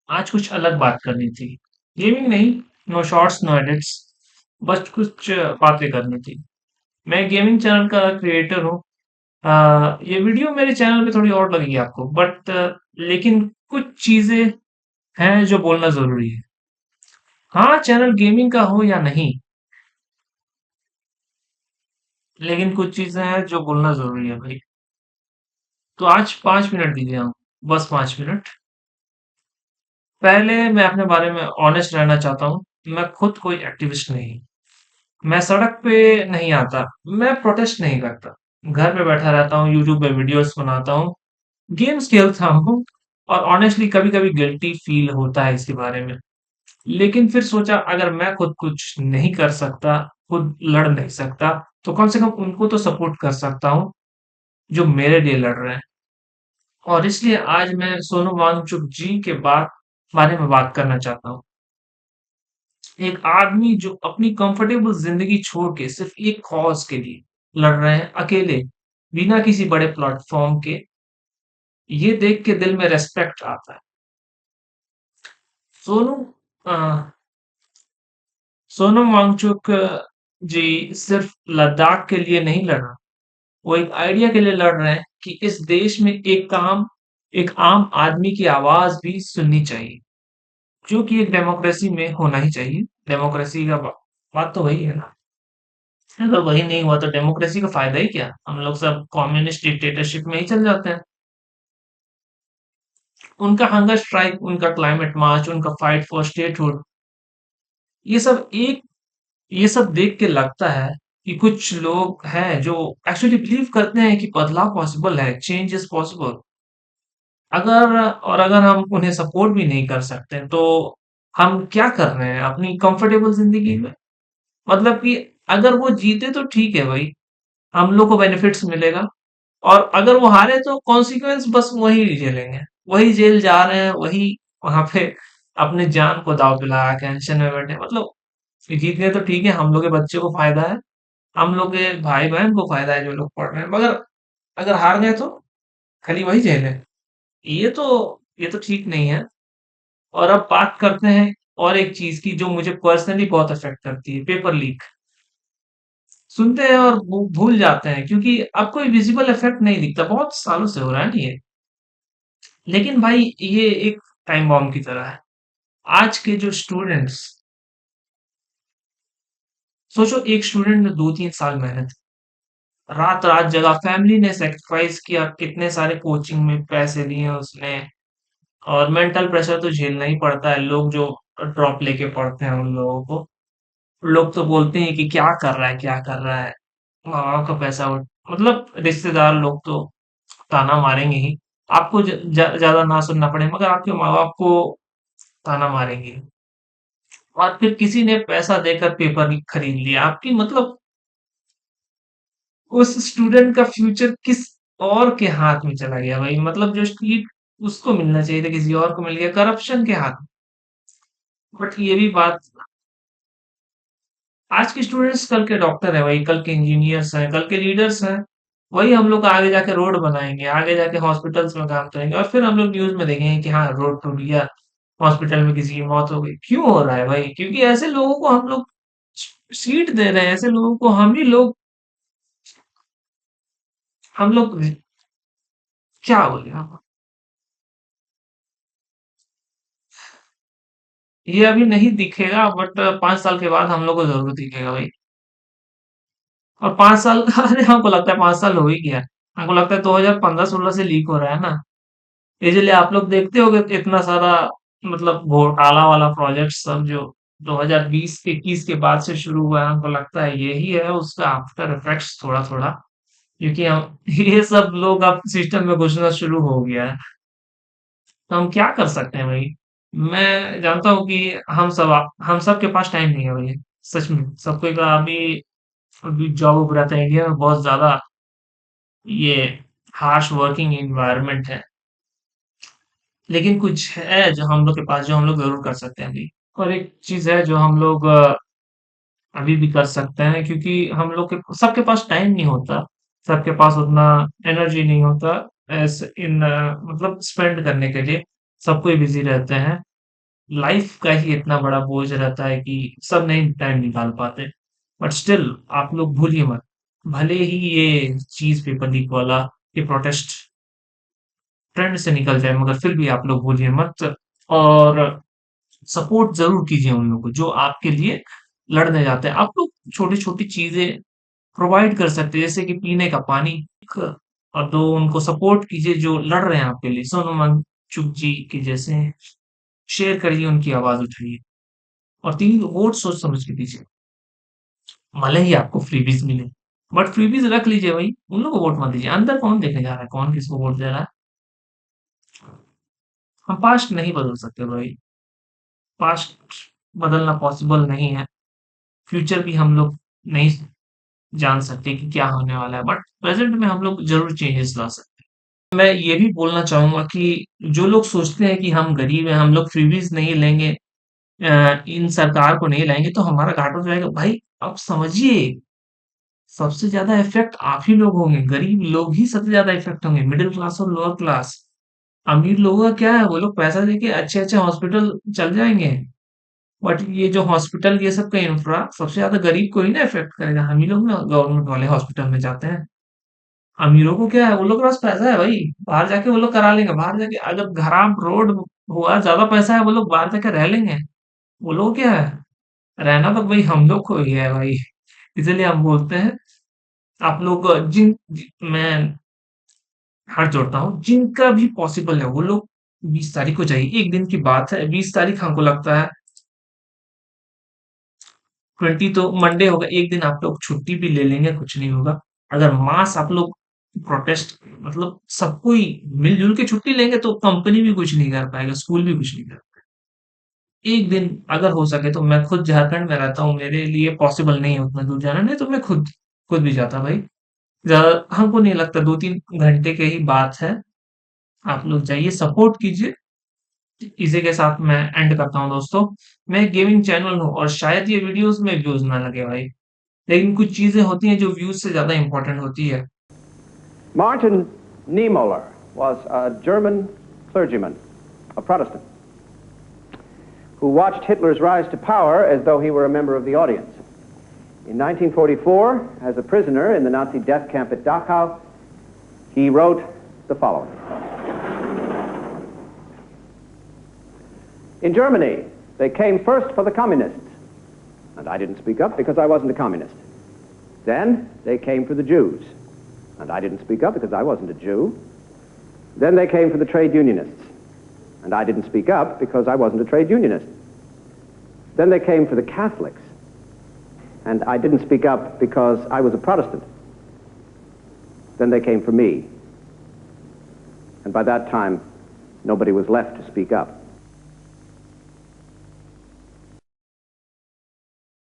आज कुछ अलग बात करनी थी। गेमिंग नहीं, नो शॉर्ट्स, नो एडिट्स, बस कुछ बातें करनी थी। मैं गेमिंग चैनल का क्रिएटर हूँ। ये वीडियो मेरे चैनल पे थोड़ी और लगेगी आपको, बट लेकिन कुछ चीजें हैं जो बोलना जरूरी है। हाँ, चैनल गेमिंग का हो या नहीं, लेकिन कुछ चीजें हैं जो बोलना जरूरी है भाई। तो आज 5 मिनट दीजिए हम, बस 5 मिनट। पहले मैं अपने बारे में ऑनेस्ट रहना चाहता हूँ। मैं खुद कोई एक्टिविस्ट नहीं, मैं सड़क पे नहीं आता, मैं प्रोटेस्ट नहीं करता। घर पे बैठा रहता हूँ, यूट्यूब पे वीडियोस बनाता हूँ, गेम्स खेलता हूँ। और ऑनेस्टली कभी कभी गिल्टी फील होता है इसके बारे में। लेकिन फिर सोचा, अगर मैं खुद कुछ नहीं कर सकता, खुद लड़ नहीं सकता, तो कम से कम उनको तो सपोर्ट कर सकता हूँ जो मेरे लिए लड़ रहे हैं। और इसलिए आज मैं सोनू वांगचुक जी के बारे में बात करना चाहता हूँ। एक आदमी जो अपनी कंफर्टेबल जिंदगी छोड़ के सिर्फ एक कॉज के लिए लड़ रहे हैं, अकेले, बिना किसी बड़े प्लेटफॉर्म के। ये देख के दिल में रेस्पेक्ट आता है। सोनू अ, सोनम वांगचुक जी सिर्फ लद्दाख के लिए नहीं लड़ रहा, वो एक आइडिया के लिए लड़ रहे हैं कि इस देश में एक आम आदमी की आवाज भी सुननी चाहिए, जो कि एक डेमोक्रेसी में होना ही चाहिए। डेमोक्रेसी का बात तो वही है ना। अगर वही नहीं हुआ तो डेमोक्रेसी का फायदा ही क्या, हम लोग सब कम्युनिस्ट डिक्टेटरशिप में ही चल जाते हैं। उनका हंगर स्ट्राइक, उनका क्लाइमेट मार्च, उनका फाइट फॉर स्टेटहुड, ये सब एक ये सब देख के लगता है कि कुछ लोग हैं जो एक्चुअली बिलीव करते हैं कि बदलाव पॉसिबल है, चेंज इज पॉसिबल। अगर हम उन्हें सपोर्ट भी नहीं कर सकते तो हम क्या कर रहे हैं अपनी कंफर्टेबल जिंदगी में। मतलब कि अगर वो जीते तो ठीक है भाई, हम लोग को बेनिफिट्स मिलेगा। और अगर वो हारे तो कॉन्सिक्वेंस बस वही झेलेंगे, वही जेल जा रहे हैं, वही वहां पे अपने जान को दांव पे लगा के टेंशन में बैठे। मतलब जीत गए तो ठीक है, हम लोग के बच्चे को फायदा है, हम लोग के भाई बहन को फायदा है जो लोग पढ़ रहे हैं। मगर अगर हार गए तो खाली वही जेल है। ये तो ये तो ठीक नहीं है। और अब बात करते हैं और एक चीज की जो मुझे पर्सनली बहुत अफेक्ट करती है, पेपर लीक। सुनते हैं और भूल जाते हैं क्योंकि अब कोई विजिबल इफेक्ट नहीं दिखता, बहुत सालों से हो रहा है ना ये। लेकिन भाई ये एक टाइम बॉम्ब की तरह है। आज के जो स्टूडेंट्स, सोचो एक स्टूडेंट ने 2-3 साल मेहनत, रात रात जगह, फैमिली ने सेक्रीफाइस किया, कितने सारे कोचिंग में पैसे दिए उसने। और मेंटल प्रेशर तो झेलना ही पड़ता है, लोग जो ड्रॉप लेके पढ़ते हैं उन लोगों को। लोग तो बोलते हैं कि क्या कर रहा है, क्या कर रहा है, माँ बाप का पैसा मतलब रिश्तेदार लोग तो ताना मारेंगे ही। आपको ज्यादा ना सुनना पड़े, मगर आपके माँ बाप को ताना मारेंगे। और फिर किसी ने पैसा देकर पेपर खरीद लिया आपकी, मतलब उस स्टूडेंट का फ्यूचर किस और के हाथ में चला गया भाई। मतलब जो सीट उसको मिलना चाहिए था किसी और को मिल गया, करप्शन के हाथ में। बट ये भी बात, आज के स्टूडेंट्स कल के डॉक्टर है भाई, कल के इंजीनियर्स हैं, कल के लीडर्स हैं। वही हम लोग आगे जाके रोड बनाएंगे, आगे जाके हॉस्पिटल्स में काम करेंगे, और फिर हम लोग न्यूज में देखेंगे कि हाँ रोड टूट गया, हॉस्पिटल में किसी की मौत हो गई। क्यों हो रहा है भाई? क्योंकि ऐसे लोगों को हम लोग सीट दे रहे हैं, ऐसे लोगों को हम लोग क्या बोले हम। ये अभी नहीं दिखेगा, बट 5 साल के बाद हम लोग को जरूर दिखेगा भाई। और 5 साल अरे हमको लगता है 5 साल हो ही गया। हमको लगता है 2015-16 से लीक हो रहा है ना। इसीलिए आप लोग देखते होगे इतना सारा, मतलब घोटाला वाला प्रोजेक्ट सब जो 2020-21 के बाद से शुरू हुआ है, हमको लगता है यही है उसका आफ्टर इफेक्ट्स थोड़ा थोड़ा। क्योंकि हम ये सब लोग अब सिस्टम में घुसना शुरू हो गया है। तो हम क्या कर सकते हैं भाई? मैं जानता हूँ कि हम सब के पास टाइम नहीं है भाई। सच में सबको का अभी जॉब रहता है इंडिया में, बहुत ज्यादा ये हार्श वर्किंग एनवायरनमेंट है। लेकिन कुछ है जो हम लोग के पास, जो हम लोग जरूर कर सकते हैं अभी। और एक चीज है जो हम लोग अभी भी कर सकते हैं, क्योंकि हम लोग के सबके पास टाइम नहीं होता, सबके पास उतना एनर्जी नहीं होता, एस इन मतलब स्पेंड करने के लिए। सब कोई बिजी रहते हैं। लाइफ का ही इतना बड़ा बोझ रहता है कि सब नहीं टाइम निकाल पाते। बट स्टिल आप लोग भूलिए मत, भले ही ये चीज पेपर लीक वाला, ये प्रोटेस्ट ट्रेंड से निकल जाए, मगर फिर भी आप लोग भूलिए मत। और सपोर्ट जरूर कीजिए उन लोगों को जो आपके लिए लड़ने जाते हैं। आप लोग छोटी छोटी चीजें प्रोवाइड कर सकते हैं, जैसे कि पीने का पानी। और दो, उनको सपोर्ट कीजिए जो लड़ रहे हैं आपके लिए, सोनू मंचुक जी के जैसे। शेयर करिए, उनकी आवाज उठाइए। और तीन, वोट सोच समझ के दीजिए। भले ही आपको फ्रीबीज मिले, बट फ्रीबीज रख लीजिए भाई, उन लोगों को वोट मत दीजिए। अंदर कौन देखने जा रहा है, कौन किसको वोट दे रहा है। हम पास्ट नहीं बदल सकते भाई, पास्ट बदलना पॉसिबल नहीं है। फ्यूचर भी हम लोग नहीं जान सकते कि क्या होने वाला है, बट प्रेजेंट में हम लोग जरूर चेंजेस ला सकते हैं। मैं ये भी बोलना चाहूंगा कि जो लोग सोचते हैं कि हम गरीब हैं, हम लोग फ्रीबीज नहीं लेंगे, इन सरकार को नहीं लाएंगे तो हमारा घाटा हो जाएगा, भाई आप समझिए। सबसे ज्यादा इफेक्ट आप ही लोग होंगे, गरीब लोग ही सबसे ज्यादा इफेक्ट होंगे, मिडिल क्लास और लोअर क्लास। अमीर लोगों का क्या है, वो लोग पैसा देके अच्छे अच्छे हॉस्पिटल चल जाएंगे। बट ये जो हॉस्पिटल, ये सब का इंफ्रा सबसे ज्यादा गरीब को ही ना इफेक्ट करेगा। हम ही लोग ना गवर्नमेंट वाले हॉस्पिटल में जाते हैं। अमीरों को क्या है, वो लोग के पास पैसा है भाई, बाहर जाके वो लोग करा लेंगे। बाहर जाके अगर खराब रोड हुआ, ज्यादा पैसा है, वो लोग बाहर जाके रह लेंगे। वो लोग क्या है, रहना तो भाई हम लोग को ही है भाई। इसलिए हम बोलते हैं, आप लोग मैं हाथ जोड़ता हूँ, जिनका भी पॉसिबल है वो लोग 20 तारीख को जाइए। एक दिन की बात है, 20 तारीख हमको लगता है 20 तो मंडे होगा, एक दिन आप लोग छुट्टी भी ले लेंगे, कुछ नहीं होगा। अगर मास आप लोग प्रोटेस्ट, मतलब सबको ही मिलजुल के छुट्टी लेंगे तो कंपनी भी कुछ नहीं कर पाएगा, स्कूल भी कुछ नहीं कर पाएगा। एक दिन अगर हो सके तो, मैं खुद झारखंड में रहता हूँ, मेरे लिए पॉसिबल नहीं है उतना दूर जाना, नहीं तो मैं खुद खुद भी जाता भाई। ज्यादा हमको नहीं लगता, 2-3 घंटे की ही बात है। आप लोग जाइए, सपोर्ट कीजिए। इसी के साथ मैं एंड करता हूँ दोस्तों। मैं गेमिंग चैनल हूँ और शायद ये वीडियोस में व्यूज ना लगे भाई, लेकिन कुछ चीजें होती हैं जो व्यूज से ज्यादा इंपॉर्टेंट होती है। Martin Niemöller was a German clergyman, a Protestant, who watched Hitler's rise to power as though he were a member of the audience. In 1944, as a prisoner in the Nazi death camp at Dachau, he wrote the following. In Germany, they came first for the communists, and I didn't speak up because I wasn't a communist. Then they came for the Jews, and I didn't speak up because I wasn't a Jew. Then they came for the trade unionists, and I didn't speak up because I wasn't a trade unionist. Then they came for the Catholics, and I didn't speak up because I was a Protestant. Then they came for me, and by that time, nobody was left to speak up.